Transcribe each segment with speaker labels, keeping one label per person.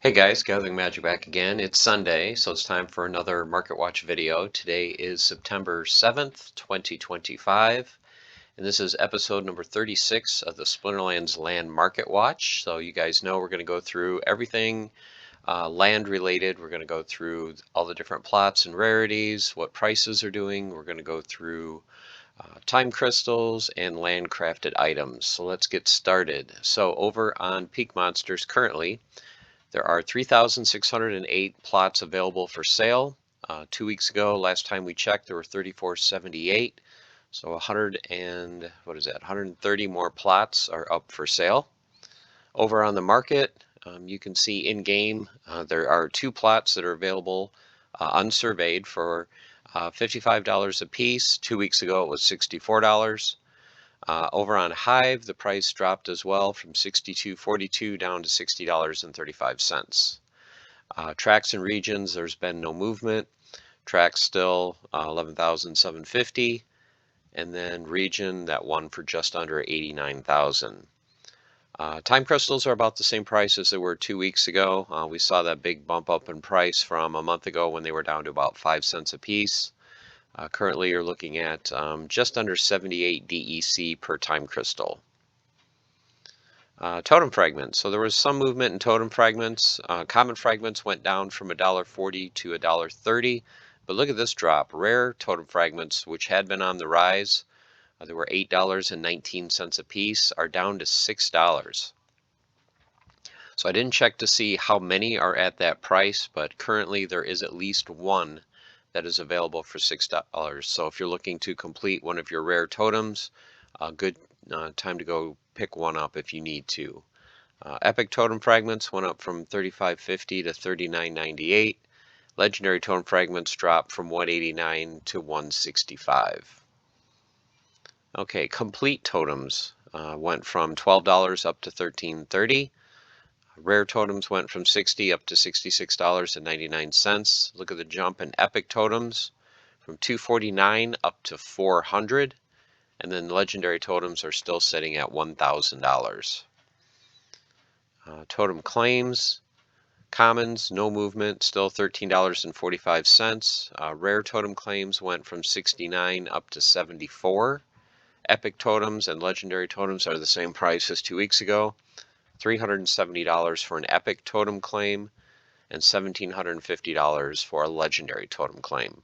Speaker 1: Hey guys, Gathering Magic back again. It's Sunday, so it's time for another Market Watch video. Today is September 7th, 2025, and this is episode number 36 of the Splinterlands Land Market Watch. So you guys know we're going to go through everything land related. We're going to go through all the different plots and rarities, what prices are doing. We're going to go through time crystals and land crafted items. So let's get started. So over on Peak Monsters currently, there are 3,608 plots available for sale. 2 weeks ago, last time we checked, there were 3,478. So 130 more plots are up for sale. Over on the market, you can see in game there are 2 plots that are available unsurveyed for $55 a piece. 2 weeks ago, it was $64. Over on Hive, the price dropped as well from $62.42 down to $60.35. Tracks and regions, there's been no movement. Tracks still 11,750, and then region, that one for just under 89,000. Time crystals are about the same price as they were 2 weeks ago. We saw that big bump up in price from a month ago when they were down to about 5 cents a piece. Currently, you're looking at just under 78 DEC per time crystal. Totem fragments. So there was some movement in totem fragments. Common fragments went down from $1.40 to $1.30. But look at this drop. Rare totem fragments, which had been on the rise, they were $8.19 a piece, are down to $6. So I didn't check to see how many are at that price, but currently there is at least one that is available for $6. So if you're looking to complete one of your rare totems, a good time to go pick one up if you need to. Epic totem fragments went up from $35.50 to $39.98. Legendary totem fragments dropped from $189 to $165. Okay, complete totems went from $12 up to $13.30. Rare totems went from $60 up to $66.99. Look at the jump in epic totems from $249 up to $400. And then legendary totems are still sitting at $1,000. Totem claims, commons, no movement, still $13.45. Rare totem claims went from $69 up to $74. Epic totems and legendary totems are the same price as 2 weeks ago. $370 for an epic totem claim and $1,750 for a legendary totem claim.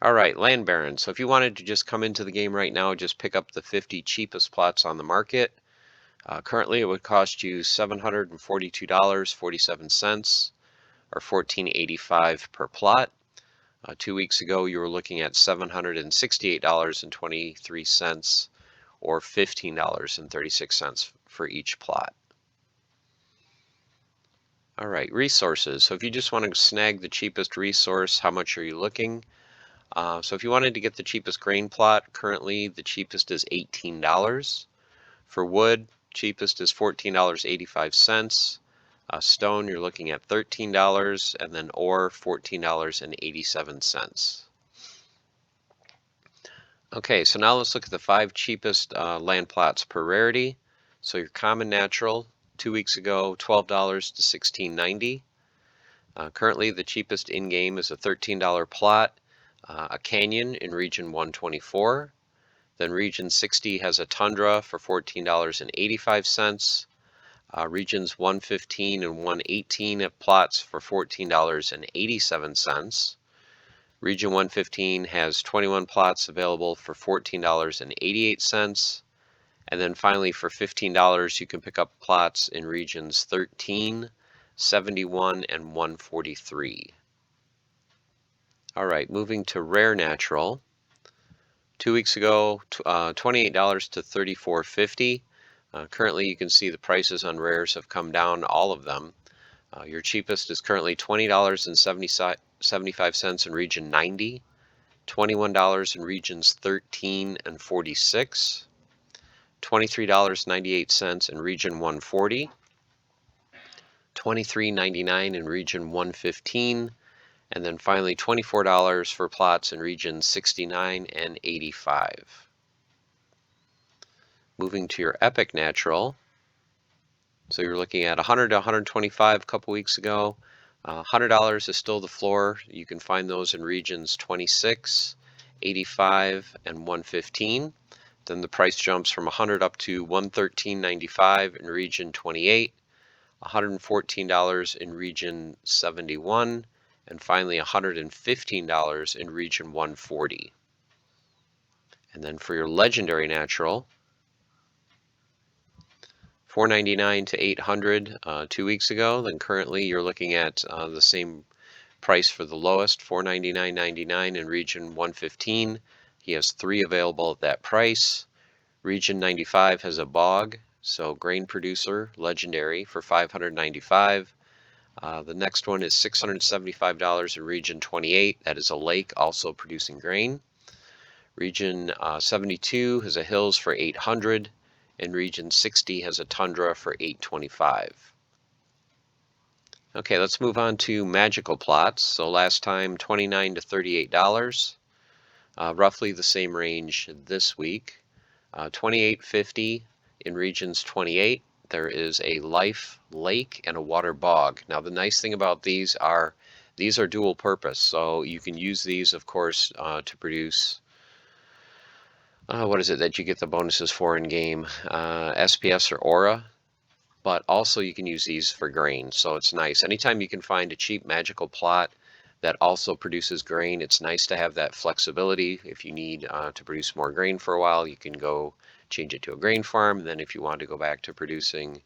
Speaker 1: All right, land barons. So if you wanted to just come into the game right now, just pick up the 50 cheapest plots on the market. Currently, it would cost you $742.47 or $14.85 per plot. 2 weeks ago, you were looking at $768.23 or $15.36 for each plot. All right, resources. So if you just want to snag the cheapest resource, how much are you looking? So if you wanted to get the cheapest grain plot, currently the cheapest is $18. For wood, cheapest is $14.85. Stone, you're looking at $13, and then ore, $14.87. Okay, so now let's look at the 5 cheapest land plots per rarity. So your common natural, 2 weeks ago, $12 to $16.90. Currently, the cheapest in-game is a $13 plot, a canyon in region 124. Then region 60 has a tundra for $14.85. Regions 115 and 118 have plots for $14.87. Region 115 has 21 plots available for $14.88. And then finally, for $15, you can pick up plots in regions 13, 71, and 143. All right, moving to rare natural. 2 weeks ago, $28 to $34.50. Currently, you can see the prices on rares have come down, all of them. Your cheapest is currently $20.75 in region 90, $21 in regions 13 and 46, $23.98 in region 140, $23.99 in region 115, and then finally $24 for plots in regions 69 and 85. Moving to your epic natural, So you're looking at 100 to 125 a couple weeks ago. $100 is still the floor. You can find those in regions 26, 85, and 115. Then the price jumps from 100 up to 113.95 in region 28, $114 in region 71, and finally $115 in region 140. And then for your legendary natural, $499 to $800 2 weeks ago. Then currently you're looking at the same price for the lowest, $499.99 in region 115. He has 3 available at that price. Region 95 has a bog, so grain producer, legendary, for $595. The next one is $675 in region 28. That is a lake also producing grain. Region 72 has a hills for $800, and region 60 has a tundra for $825. Okay, let's move on to magical plots. So last time $29 to $38, roughly the same range this week. $28.50 in regions 28. There is a life lake and a water bog. Now the nice thing about these are dual purpose, so you can use these, of course, to produce what is it that you get the bonuses for in game? SPS or aura, but also you can use these for grain, so it's nice. Anytime you can find a cheap magical plot that also produces grain, it's nice to have that flexibility. If you need to produce more grain for a while, you can go change it to a grain farm. Then if you want to go back to producing,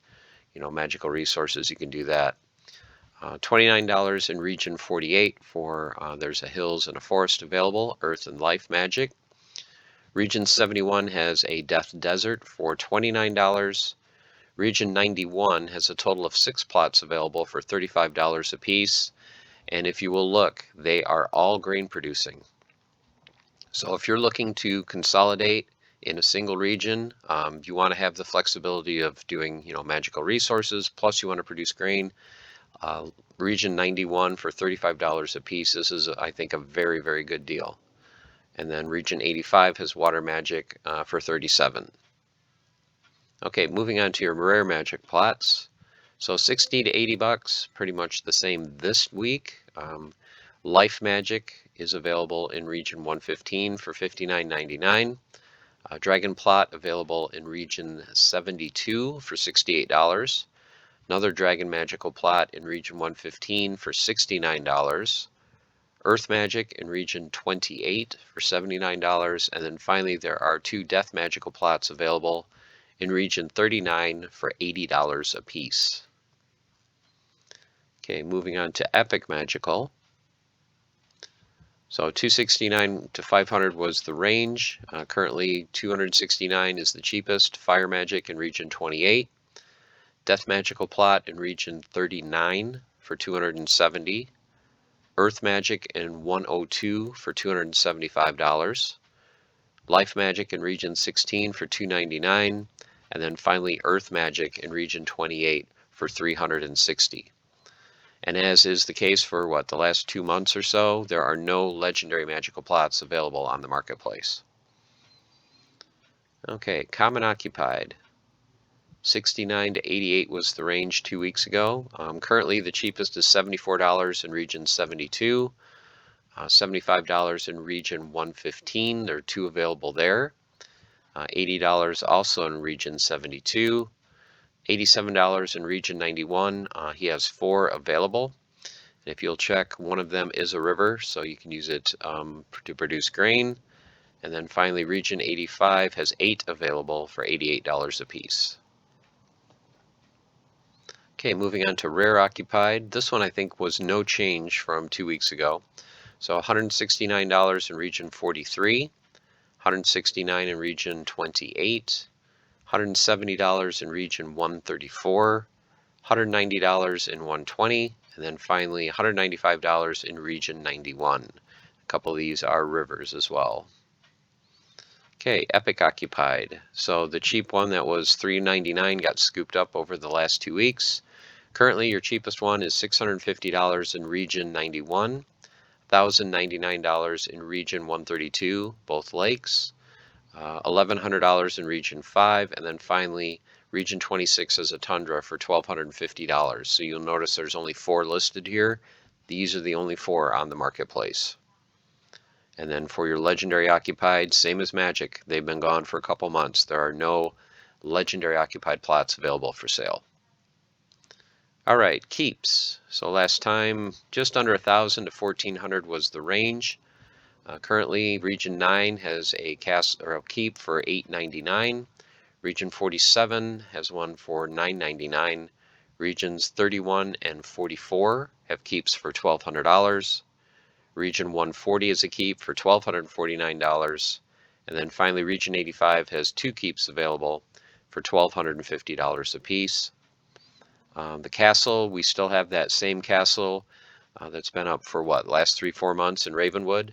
Speaker 1: magical resources, you can do that. $29 in region 48 for there's a hills and a forest available, earth and life magic. Region 71 has a death desert for $29. Region 91 has a total of 6 plots available for $35 a piece. And if you will look, they are all grain producing. So if you're looking to consolidate in a single region, you want to have the flexibility of doing, magical resources, plus you want to produce grain. Region 91 for $35 a piece. This is, I think, a very, very good deal. And then region 85 has water magic for $37. Okay, moving on to your rare magic plots. So 60 to $80, pretty much the same this week. Life magic is available in region 115 for $59.99. Dragon plot available in region 72 for $68. Another dragon magical plot in region 115 for $69. Earth magic in region 28 for $79. And then finally there are 2 death magical plots available in region 39 for $80 a piece. Okay, moving on to epic magical. So 269 to 500 was the range. Currently 269 is the cheapest. Fire magic in region 28. Death magical plot in region 39 for $270. Earth magic in 102 for $275. Life magic in region 16 for $299. And then finally Earth magic in region 28 for $360. And as is the case for the last 2 months or so, there are no legendary magical plots available on the marketplace. Okay, common occupied. 69 to 88 was the range 2 weeks ago. Currently the cheapest is $74 in region 72, $75 in region 115. There are 2 available there. $80 also in region 72. $87 in region 91. He has 4 available. And if you'll check, one of them is a river, so you can use it to produce grain. And then finally, region 85 has 8 available for $88 a piece. Okay, moving on to rare occupied. This one I think was no change from 2 weeks ago. So $169 in region 43, $169 in region 28, $170 in region 134, $190 in 120, and then finally $195 in region 91. A couple of these are rivers as well. Okay, epic occupied. So the cheap one that was $399 got scooped up over the last 2 weeks. Currently your cheapest one is $650 in region 91, $1,099 in region 132, both lakes, $1,100 in region 5, and then finally Region 26 is a tundra for $1,250. So you'll notice there's only 4 listed here. These are the only 4 on the marketplace. And then for your legendary occupied, same as Magic, they've been gone for a couple months. There are no legendary occupied plots available for sale. All right, keeps. So last time, just under 1,000 to 1,400 was the range. Currently, Region 9 has a castle or a keep for $8.99. Region 47 has one for $9.99. Regions 31 and 44 have keeps for $1,200. Region 140 is a keep for $1,249. And then finally, Region 85 has 2 keeps available for $1,250 apiece. The castle, we still have that same castle that's been up for what, last 3-4 months in Ravenwood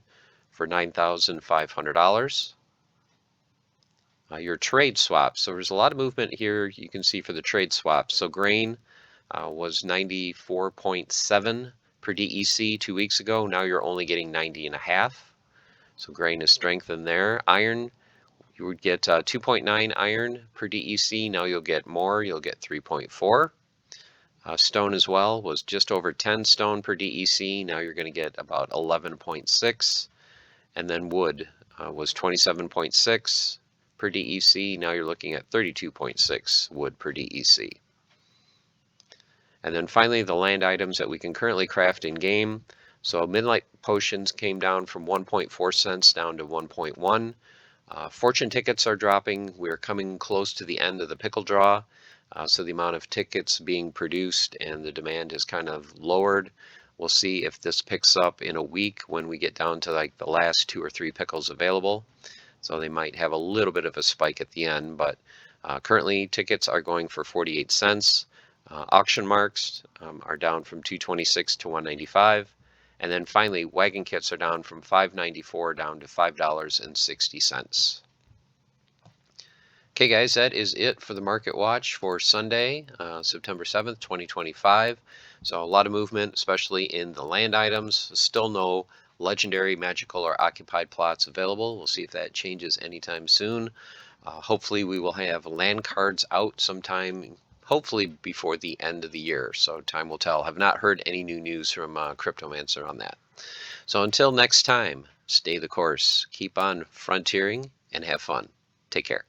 Speaker 1: for $9,500. Your trade swaps. So there's a lot of movement here you can see for the trade swaps. So grain was 94.7 per DEC 2 weeks ago. Now you're only getting 90.5. So grain has strengthened there. Iron, you would get 2.9 iron per DEC. Now you'll get more. You'll get 3.4. Stone as well was just over 10 stone per DEC. Now you're going to get about 11.6. And then wood was 27.6 per DEC. Now you're looking at 32.6 wood per DEC. And then finally, the land items that we can currently craft in game. So Midnight Potions came down from 1.4 cents down to 1.1. Fortune tickets are dropping. We're coming close to the end of the pickle draw. So the amount of tickets being produced and the demand is kind of lowered. We'll see if this picks up in a week when we get down to like the last 2 or 3 pickles available. So they might have a little bit of a spike at the end, but currently tickets are going for 48 cents. Auction marks are down from 226 to 195. And then finally, wagon kits are down from $5.94 down to $5.60. Okay, guys, that is it for the Market Watch for Sunday, September 7th, 2025. So a lot of movement, especially in the land items. Still no legendary, magical, or occupied plots available. We'll see if that changes anytime soon. Hopefully we will have land cards out sometime, hopefully before the end of the year. So time will tell. Have not heard any new news from Cryptomancer on that. So until next time, stay the course, keep on frontiering, and have fun. Take care.